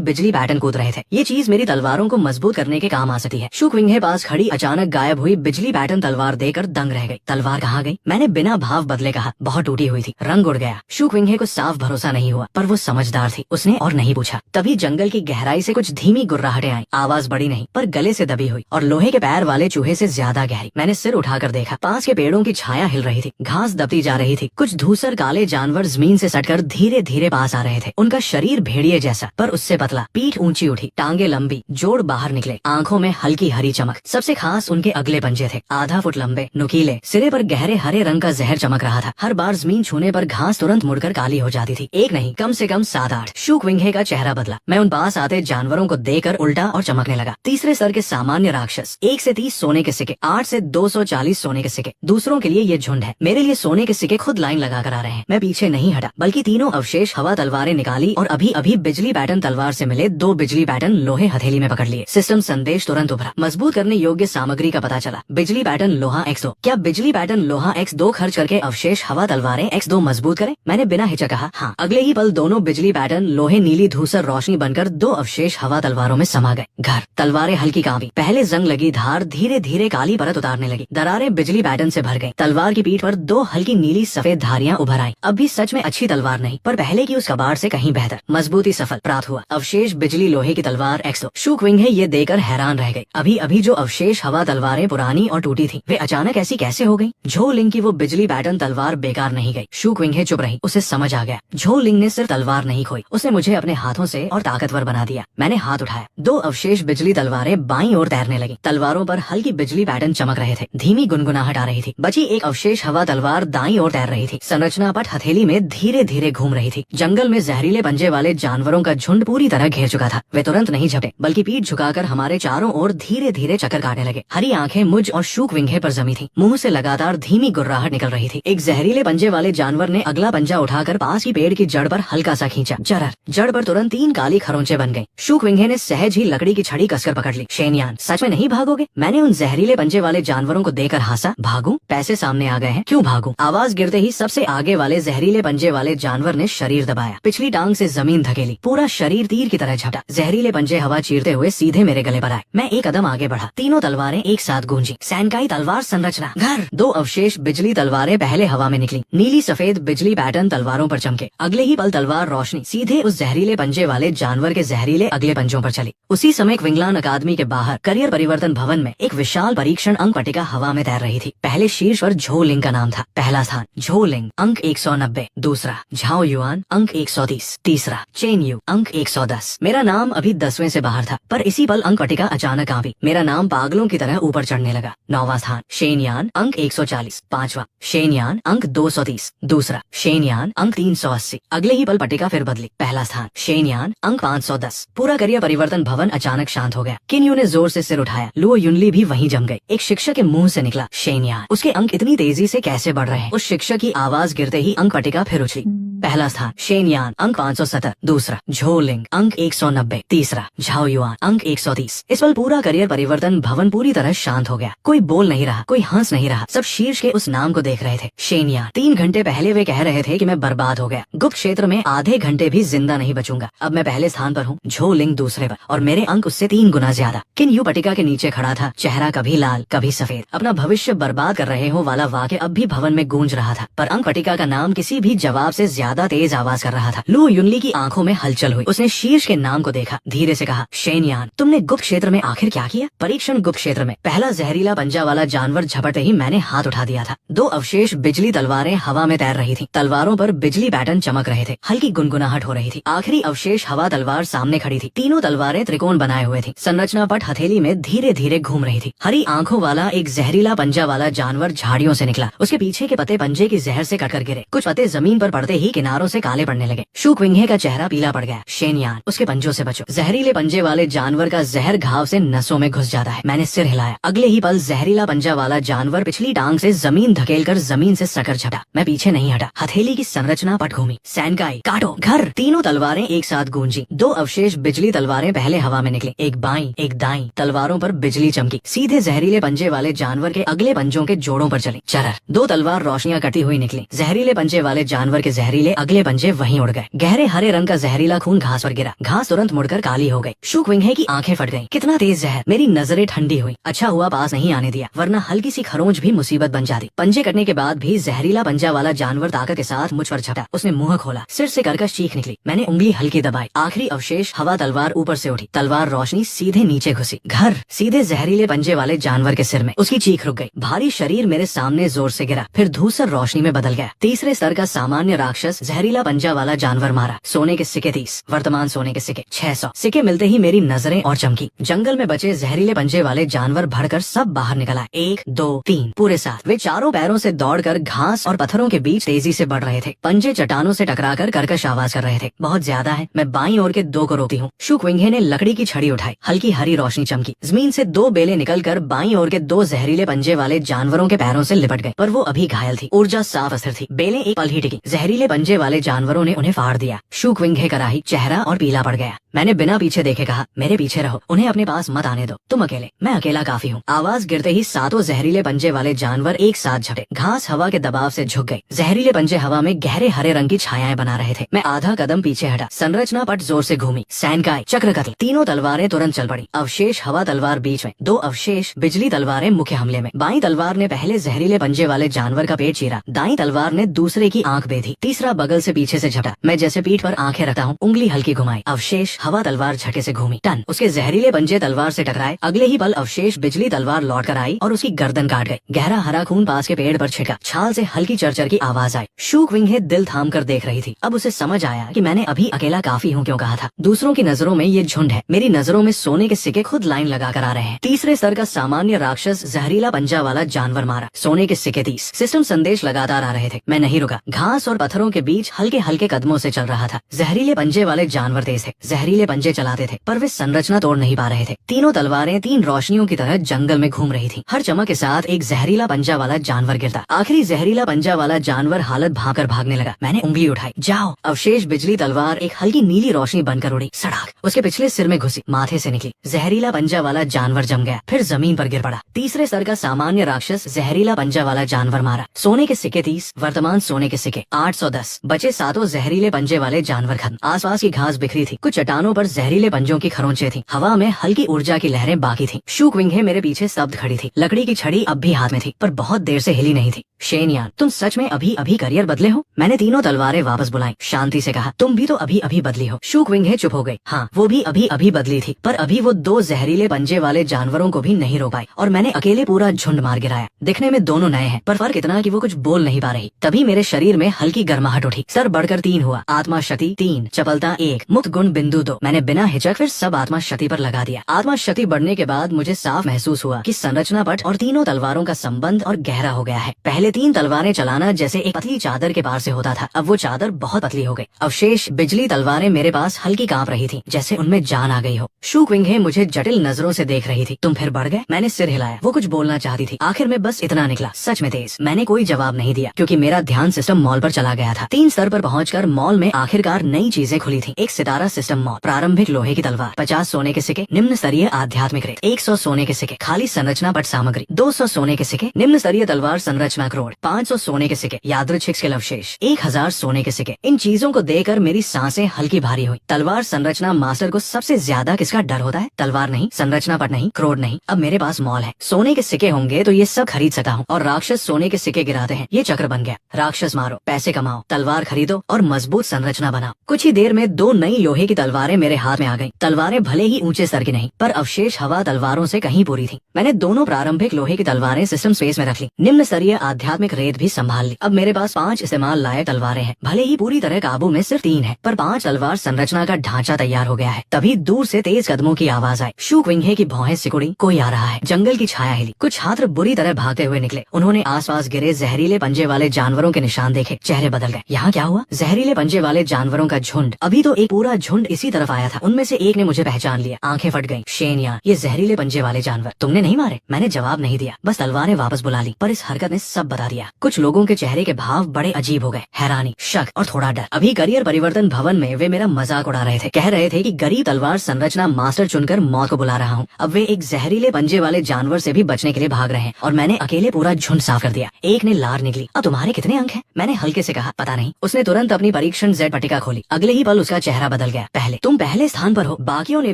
बिजली पैटर्न कूद रहे थे। ये चीज मेरी तलवारों को मजबूत करने के काम आ सकती है। शुकविंगे पास खड़ी अचानक गायब हुई बिजली पैटर्न तलवार देकर दंग रह गई। तलवार कहाँ गई? मैंने बिना भाव बदले कहा। बहुत टूटी हुई थी, रंग उड़ गया। शुकविंगे को साफ भरोसा नहीं हुआ, पर वो समझदार थी, उसने और नहीं पूछा। तभी जंगल की गहराई से कुछ धीमी गुर्राहटें आई। आवाज बड़ी नहीं, पर गले से दबी हुई और लोहे के पैर वाले चूहे से ज्यादा गहरी। मैंने सिर उठाकर देखा, पास के पेड़ों की छाया हिल रही थी, घास दबती जा रही थी। कुछ धूसर काले जानवर जमीन से सटकर धीरे धीरे पास आ रहे थे। उनका शरीर भेड़िए जैसा, पर उससे पतला। पीठ ऊंची उठी, टांगे लंबी, जोड़ बाहर निकले, आंखों में हल्की हरी चमक। सबसे खास उनके अगले पंजे थे, आधा फुट लंबे, नुकीले। सिरे पर गहरे हरे रंग का जहर चमक रहा था। हर बार जमीन छूने पर घास तुरंत मुड़कर काली हो जाती थी। एक नहीं, कम से कम 7-8। शुकविंगे का चेहरा बदला। मैं उन पास आते जानवरों को देखकर उल्टा और चमकने लगा। तीसरे स्तर के सामान्य राक्षस, 1 से 30 सोने के सिक्के, 8 से 240 सोने के सिक्के। दूसरों के लिए ये झुंड है, मेरे लिए सोने के सिक्के खुद लाइन लगा कर आ रहे हैं। मैं पीछे नहीं हटा, बल्कि तीनों अवशेष हवा तलवारें निकाली और अभी अभी बिजली पैटर्न तलवार से मिले 2 बिजली पैटर्न लोहे हथेली में पकड़ लिए। सिस्टम संदेश तुरंत उभरा, मजबूत करने योग्य सामग्री का पता चला। बिजली पैटर्न लोहा X2। क्या बिजली पैटर्न लोहा X2 खर्च करके अवशेष हवा तलवारें X2 मजबूत करें? मैंने बिना हिचक कहा हाँ। अगले ही पल दोनों बिजली पैटर्न लोहे नीली धूसर रोशनी बनकर 2 अवशेष हवा तलवारों में समा गए। घर तलवारें हल्की कांपी, पहले जंग लगी धार धीरे धीरे काली परत उतारने लगी। दरारें बिजली पैटर्न से भर गई। तलवार की पीठ पर 2 हल्की नीली सफेद धारियां उभर आई। अब भी सच में अच्छी तलवार नहीं, पर पहले की उस कबाड़ से कहीं बेहतर। मजबूती सफल प्राप्त हुआ। अवशेष बिजली लोहे की तलवार X2। शुकविंगे ये देकर हैरान रह गए। अभी अभी जो अवशेष हवा तलवारें पुरानी और टूटी थी, वे अचानक ऐसी कैसे हो गयी? झो लिंग की वो बिजली पैटर्न तलवार बेकार नहीं गई। शुकविंगे चुप रही। उसे समझ आ गया, झो लिंग ने सिर्फ तलवार नहीं खोई, उसने मुझे अपने हाथों से और ताकतवर बना दिया। मैंने हाथ उठाया, 2 अवशेष बिजली तलवारें बाईं ओर तैरने लगी। तलवारों पर हल्की बिजली पैटर्न चमक रहे थे, धीमी गुनगुनाहट आ रही थी। बची एक अवशेष हवा तलवार दाईं ओर तैर रही थी। संरचना पट हथेली में धीरे धीरे घूम रही थी। जंगल में जहरीले पंजे वाले जानवरों का झुंड पूरी तरह घेर चुका था। वे तुरंत नहीं झपटे, बल्कि पीठ झुकाकर हमारे चारों ओर धीरे धीरे चक्कर काटने लगे। हरी आंखें मुझ और शुकविंगे पर जमी थी। मुंह से लगातार धीमी गुर्राहट निकल रही थी। एक जहरीले पंजे वाले जानवर ने अगला पंजा उठाकर पास की पेड़ की जड़ पर हल्का सा खींचा। जरर, जड़ पर तुरंत 3 काली खरोंचे बन गयी। शुकविंगे ने सहज ही लकड़ी की छड़ी कसकर पकड़ ली। शेनयान, सच में नहीं भागोगे? मैंने उन जहरीले पंजे वाले जानवरों को देकर हंसा। भागूं? पैसे सामने आ गए हैं, क्यों भागूं? आवाज गिरते ही सबसे आगे वाले जहरीले पंजे वाले जानवर ने शरीर दबाया, पिछली टांग से जमीन धकेली, पूरा शरीर तीर की तरह झपटा। जहरीले पंजे हवा चीरते हुए सीधे मेरे गले पर आए। मैं एक कदम आगे बढ़ा, तीनों तलवारें एक साथ गूंजी। सैनकाई तलवार संरचना। घर 2 अवशेष बिजली तलवारें पहले हवा में निकली, नीली सफेद बिजली पैटर्न तलवारों पर चमके। अगले ही पल तलवार रोशनी सीधे उस जहरीले पंजे वाले जानवर के जहरीले अगले पंजों पर चली। उसी समय विंगलान अकादमी के बाहर करियर परिवर्तन भवन में एक विशाल परीक्षण अंक पट्टिका हवा में तैर रही थी। पहले शीर्ष पर झो लिंग का नाम था। पहला स्थान झो लिंग, अंक 190। दूसरा झाओ युआन, अंक 130। तीसरा चेन यू, अंक 110। मेरा नाम अभी 10वें से बाहर था, पर इसी पल अंक पट्टिका अचानक कांपी। मेरा नाम पागलों की तरह ऊपर चढ़ने लगा। 9वां स्थान शेनयान, अंक 140। 5वां शेनयान, अंक 230। दूसरा शेनयान, अंक 380। अगले ही पल पट्टिका फिर बदली। पहला स्थान शेनयान, अंक 510। पूरा करियर परिवर्तन भवन अचानक शांत हो गया। किन्यू ने जोर से सिर उठाया। लुओ युनली भी वहीं जम गई। एक शिक्षक के मुंह से निकला शेनयान। उसके अंक इतनी तेजी से कैसे बढ़ रहे हैं? उस शिक्षक की आवाज गिरते ही अंक पट्टिका फिर उछली। पहला स्थान शेनयान, अंक 570। दूसरा झो लिंग, अंक 190। तीसरा झाओ युआन, अंक 130। इस पल पूरा करियर परिवर्तन भवन पूरी तरह शांत हो गया। कोई बोल नहीं रहा, कोई हंस नहीं रहा। सब शीर्ष के उस नाम को देख रहे थे, शेनयान। 3 घंटे पहले वे कह रहे थे कि मैं बर्बाद हो गया, गुप्त क्षेत्र में आधे घंटे भी जिंदा नहीं बचूंगा। अब मैं पहले स्थान पर हूँ, झो लिंग दूसरे पर, और मेरे अंक उससे 3 गुना ज्यादा। किन्यू पट्टिका के नीचे खड़ा था, चेहरा कभी लाल कभी सफेद। अपना भविष्य बर्बाद कर रहे हो वाला वाक्य अब भी भवन में गूंज रहा था, पर अंक पट्टिका का नाम किसी भी जवाब से ज्यादा ज्यादा तेज आवाज कर रहा था। लू युनली की आंखों में हलचल हुई। उसने शीर्ष के नाम को देखा, धीरे से कहा, शेनयान, तुमने गुप्त क्षेत्र में आखिर क्या किया? परीक्षण गुप्त क्षेत्र में। पहला जहरीला पंजा वाला जानवर झपटते ही मैंने हाथ उठा दिया था। 2 अवशेष बिजली तलवारें हवा में तैर रही थी। तलवारों पर बिजली पैटर्न चमक रहे थे। हल्की गुनगुनाहट हो रही थी। आखिरी अवशेष हवा तलवार सामने खड़ी थी। तीनों तलवारें त्रिकोण बनाए हुए थी। संरचना पट हथेली में धीरे धीरे घूम रही थी। हरी आंखों वाला एक जहरीला पंजा वाला जानवर झाड़ियों से निकला। उसके पीछे के पत्ते पंजे की जहर से कटकर गिरे। कुछ पत्ते जमीन पर पड़ते ही किनारों से काले पड़ने लगे। शू क्विंघे का चेहरा पीला पड़ गया। शेनयान, उसके पंजों से बचो। जहरीले पंजे वाले जानवर का जहर घाव से नसों में घुस जाता है। मैंने सिर हिलाया। अगले ही पल जहरीला पंजा वाला जानवर पिछली टांग से जमीन धकेलकर जमीन से सककर झपटा। मैं पीछे नहीं हटा। हथेली की संरचना पट घूमी। सैनकाई, काटो, घर। तीनों तलवारें एक साथ गूंजी। 2 अवशेष बिजली तलवारें पहले हवा में निकली। एक बाईं, एक दाईं। तलवारों पर बिजली चमकी। सीधे जहरीले पंजे वाले जानवर के अगले पंजों के जोड़ों पर चली। चरर। 2 तलवार रोशनियां कटी हुई निकली। जहरीले पंजे वाले जानवर के जहरीले अगले पंजे वहीं उड़ गए। गहरे हरे रंग का जहरीला खून घास पर गिरा। घास तुरंत मुड़कर काली हो गई। शू क्विंघे की आंखें फट गईं। कितना तेज जहर! मेरी नजरें ठंडी हुई। अच्छा हुआ पास नहीं आने दिया, वरना हल्की सी खरोंच भी मुसीबत बन जाती। पंजे कटने के बाद भी जहरीला पंजा वाला जानवर ताकत के साथ मुझ पर झपटा। उसने मुंह खोला। सिर से कर्कश चीख निकली। मैंने उंगली हल्की दबाई। आखिरी अवशेष हवा तलवार ऊपर से उठी। तलवार रोशनी सीधे नीचे घुसी। घर। सीधे जहरीले पंजे वाले जानवर के सिर में। उसकी चीख रुक गई। भारी शरीर मेरे सामने जोर से गिरा, फिर धूसर रोशनी में बदल गया। तीसरे स्तर का सामान्य राक्षस जहरीला पंजा वाला जानवर मारा। सोने के सिक्के 30, वर्तमान सोने के सिक्के 600। सिक्के मिलते ही मेरी नजरें और चमकी। जंगल में बचे जहरीले पंजे वाले जानवर भड़कर सब बाहर निकल आए। 1, 2, 3 पूरे 7। वे चारों पैरों से दौड़कर घास और पत्थरों के बीच तेजी से बढ़ रहे थे। पंजे चट्टानों से टकराकर कर्कश आवाज कर रहे थे। बहुत ज्यादा है। मैं बाईं ओर के 2 को रोकती हूँ। शू क्विंघे ने लकड़ी की छड़ी उठाई। हल्की हरी रोशनी चमकी। जमीन से 2 बेले निकलकर बाईं ओर के 2 जहरीले पंजे वाले जानवरों के पैरों से लिपट गए, पर वो अभी घायल थी। ऊर्जा साफ असर थी। बेलें एक पल ही टिकी। जहरीले पंजे वाले जानवरों ने उन्हें फाड़ दिया। शू क्विंघे का राही चेहरा और पीला पड़ गया। मैंने बिना पीछे देखे कहा, मेरे पीछे रहो, उन्हें अपने पास मत आने दो। तुम अकेले, मैं अकेला काफी हूँ। आवाज गिरते ही 7 जहरीले पंजे वाले जानवर एक साथ झपटे। घास हवा के दबाव से झुक गई। जहरीले पंजे हवा में गहरे हरे रंग की छायाएं बना रहे थे। मैं आधा कदम पीछे हटा। संरचना पट जोर से घूमी। सैनकाई, चक्र कत्ल। तीनों तलवारें तुरंत चल पड़ी। अवशेष हवा तलवार बीच में। 2 अवशेष बिजली तलवारें मुख्य हमले में। बाईं तलवार ने पहले जहरीले पंजे वाले जानवर का पेट चीरा। दाईं तलवार ने दूसरे की आंख बेधी। तीसरा बगल से पीछे से झपटा। मैं जैसे पीठ पर आंखें रखता हूँ, उंगली हल्की घुमाई। अवशेष हवा तलवार झटके से घूमी। टन। उसके जहरीले पंजे तलवार से टकराए। अगले ही पल अवशेष बिजली तलवार लौट कर आई और उसकी गर्दन काट गई। गहरा हरा खून पास के पेड़ पर छिड़का। छाल से हल्की चरचर की आवाज आई। शू क्विंघे दिल थाम कर देख रही थी। अब उसे समझ आया कि मैंने अभी अकेला काफी हूँ क्यों कहा था। दूसरों की नजरों में ये झुंड है, मेरी नजरों में सोने के सिक्के खुद लाइन लगा कर आ रहे हैं। तीसरे स्तर का सामान्य राक्षस जहरीला पंजा वाला जानवर मारा। सोने के सिक्के 30। सिस्टम संदेश लगातार आ रहे थे। मैं नहीं रुका। घास और पत्थरों के बीच हल्के हल्के कदमों से चल रहा था। जहरीले पंजे वाले जानवर तेज थे। जहरीले पंजे चलाते थे, पर वे संरचना तोड़ नहीं पा रहे थे। तीनों तलवारें 3 रोशनियों की तरह जंगल में घूम रही थी। हर चमक के साथ एक जहरीला पंजा वाला जानवर गिरता। आखिरी जहरीला पंजा वाला जानवर हालत भाकर भागने लगा। मैंने उंगली उठाई। जाओ। अवशेष बिजली तलवार एक हल्की नीली रोशनी बनकर उड़ी। सड़ाक। उसके पिछले सिर में घुसी, माथे से निकली। जहरीला पंजा वाला जानवर जम गया, फिर जमीन पर गिर पड़ा। तीसरे स्तर का सामान्य राक्षस जहरीला पंजा वाला जानवर मारा। सोने के सिक्के 30, वर्तमान सोने के सिक्के 810। बचे 7 जहरीले पंजे वाले जानवर खत्म। आसपास की घास बिखरी थी। कुछ चट्टानों पर जहरीले पंजों की खरोंचे थी। हवा में हल्की ऊर्जा की लहरें बाकी थी। शू क्विंघे मेरे पीछे स्तब्ध खड़ी थी। लकड़ी की छड़ी अब भी हाथ में थी, पर बहुत देर से हिली नहीं थी। शेनयान, तुम सच में अभी अभी करियर बदले हो? मैंने तीनों तलवारें वापस बुलाई। शांति से कहा, तुम भी तो अभी अभी बदली हो। शू क्विंघे चुप हो गई। हाँ, वो भी अभी अभी बदली थी, पर अभी वो 2 जहरीले पंजे वाले जानवरों को भी नहीं रोक पाई और मैंने अकेले पूरा झुंड मार गिराया। दिखने में दोनों नए हैं, पर फर्क इतना कि वो कुछ बोल नहीं पा रही। तभी मेरे शरीर में हल्की गर्माहट उठी। सर बढ़कर 3 हुआ। आत्मा शक्ति 3, चपलता 1, मुक्त गुण बिंदु 2। मैंने बिना हिचक फिर सब आत्मा शक्ति पर लगा दिया। आत्मा शक्ति बढ़ने के बाद मुझे साफ महसूस हुआ कि संरचना पट और तीनों तलवारों का संबंध और गहरा हो गया है। पहले 3 तलवारें चलाना जैसे एक पतली चादर के पार से होता था, अब वो चादर बहुत पतली हो गई। अवशेष बिजली तलवारें मेरे पास हल्की कांप रही थी, जैसे उनमें जान आ गई हो। शू क्विंघे मुझे जटिल नजरों से देख रही थी। तुम फिर बढ़ गए? मैंने सिर हिलाया। वो कुछ बोलना चाहती थी, आखिर में बस इतना निकला, सच में तेज। मैंने कोई जवाब नहीं दिया क्योंकि मेरा ध्यान सिस्टम मॉल पर चला गया था। 3 स्तर पर पहुंचकर मॉल में आखिरकार नई चीजें खुली थी। एक सितारा सिस्टम मॉल, प्रारंभिक लोहे की तलवार, 50 सोने के सिक्के, निम्न स्तरीय आध्यात्मिक रेत, 100 सोने के सिक्के, खाली संरचना पट सामग्री, 200 सोने के सिक्के, निम्न स्तरीय तलवार संरचना करोड़, 500 सोने के सिक्के, यादृच्छिक स्किल अवशेष, 1000 सोने के सिक्के। इन चीजों को देखकर मेरी सांसें हल्की भारी हुई। तलवार संरचना मास्टर को सबसे ज्यादा किसका डर होता है? तलवार नहीं, संरचना पट नहीं, करोड़ नहीं। अब मेरे पास मॉल है, सोने के सिक्के होंगे तो ये सब खरीद सकता हूँ। और राक्षस सोने के सिक्के गिराते हैं, ये चक्र बन गया। राक्षस मारो, पैसे कमाओ, तलवार खरीदो और मजबूत संरचना बनाओ। कुछ ही देर में 2 नई लोहे की तलवारें मेरे हाथ में आ गईं। तलवारें भले ही ऊंचे स्तर की नहीं, पर अवशेष हवा तलवारों से कहीं पूरी थी। मैंने दोनों प्रारंभिक लोहे की तलवारें सिस्टम स्पेस में रख ली। निम्न स्तरीय आध्यात्मिक रेत भी संभाल ली। अब मेरे पास 5 इस्तेमाल लायक तलवारें हैं। भले ही पूरी तरह काबू में सिर्फ 3 है, पर 5 तलवार संरचना का ढांचा तैयार हो गया है। तभी दूर से तेज कदमों की आवाज आई। शूक्विंगे की भौहें सिकुड़ी, कोई आ रहा है। जंगल की छाया हिली। कुछ छात्र बुरी तरह भागते हुए निकले। उन्होंने आसपास गिरे जहरीले पंजे वाले जानवरों के निशान देखे। चेहरे बदल गए। यहाँ क्या हुआ? जहरीले पंजे वाले जानवरों का झुंड। अभी तो एक पूरा झुंड इसी तरफ आया था। उनमें से एक ने मुझे पहचान लिया। आंखें फट गईं। शेनियान, ये जहरीले पंजे वाले जानवर तुमने नहीं मारे? मैंने जवाब नहीं दिया, बस तलवारें वापस बुला ली। पर इस हरकत ने सब बता दिया। कुछ लोगों के चेहरे के भाव बड़े अजीब हो गए। हैरानी, शक और थोड़ा डर। अभी करियर परिवर्तन भवन में वे मेरा मजाक उड़ा रहे थे। कह रहे थे कि गरीब तलवार संरचना मास्टर चुनकर मौत को बुला रहा हूँ। अब वे एक जहरीले पंजे वाले जानवर से भी बचने के लिए भाग रहे हैं और मैंने अकेले पूरा झुंड साफ कर दिया। एक ने लार निकली। अब तुम्हारे कितने अंक हैं? मैंने हल्के से कहा, पता नहीं। उसने तुरंत अपनी परीक्षण जेड पट्टिका खोली। अगले ही पल उसका चेहरा बदल गया। तुम पहले स्थान पर हो। बाकियों ने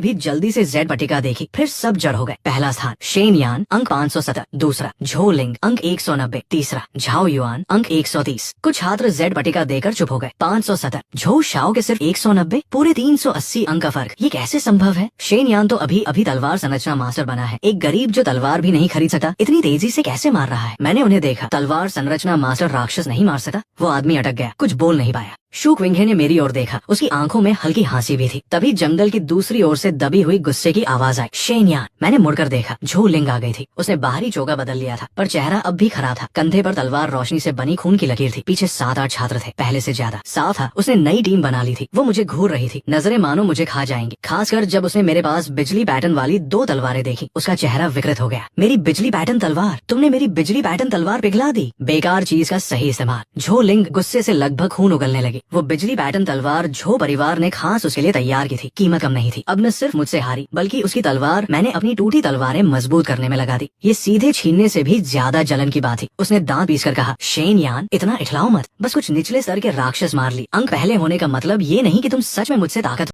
भी जल्दी से जेड पट्टिका देखी, फिर सब जड़ हो गए। पहला स्थान शेनयान, अंक 570। दूसरा झोलिंग, अंक 190। तीसरा झाओ युआन, अंक 130। कुछ छात्र जेड पट्टिका देकर चुप हो गए। 570। झो शाओ के सिर्फ 190, पूरे 380 अंक का फर्क। ये कैसे संभव है? शेनयान तो अभी अभी तलवार संरचना मास्टर बना है। एक गरीब जो तलवार भी नहीं खरीद सकता इतनी तेजी से कैसे मार रहा है? मैंने उन्हें देखा। तलवार संरचना मास्टर राक्षस नहीं मार सकता। वो आदमी अटक गया, कुछ बोल नहीं पाया। शूक्विंगे ने मेरी ओर देखा। उसकी आंखों में हल्की हंसी भी थी। तभी जंगल की दूसरी ओर से दबी हुई गुस्से की आवाज आई, शेनयान। मैंने मुड़कर देखा। झोलिंग आ गई थी। उसने बाहरी चोगा बदल लिया था, पर चेहरा अब भी खराब था। कंधे पर तलवार रोशनी से बनी खून की लकीर थी। पीछे 7-8 छात्र थे, पहले से ज्यादा। साफ था उसने नई टीम बना ली थी। वो मुझे घूर रही थी। नजरें मानो मुझे खा जाएंगी। खासकर जब उसने मेरे पास बिजली पैटर्न वाली 2 तलवारें देखी। उसका चेहरा विकृत हो गया। मेरी बिजली पैटर्न तलवार? तुमने मेरी बिजली पैटर्न तलवार पिघला दी। बेकार चीज का सही इस्तेमाल। झोलिंग गुस्से से लगभग खून उगलने लगी। वो बिजली पैटर्न तलवार झो परिवार ने खास उसके लिए तैयार की थी। कीमत कम नहीं थी। अब न सिर्फ मुझसे हारी, बल्कि उसकी तलवार मैंने अपनी टूटी तलवारें मजबूत करने में लगा दी। ये सीधे छीनने से भी ज्यादा जलन की बात थी। उसने दांत पीसकर कहा, शेनयान इतना इठलाओ मत। बस कुछ निचले स्तर के राक्षस मार ली। अंक पहले होने का मतलब ये नहीं कि तुम सच में मुझसे ताकत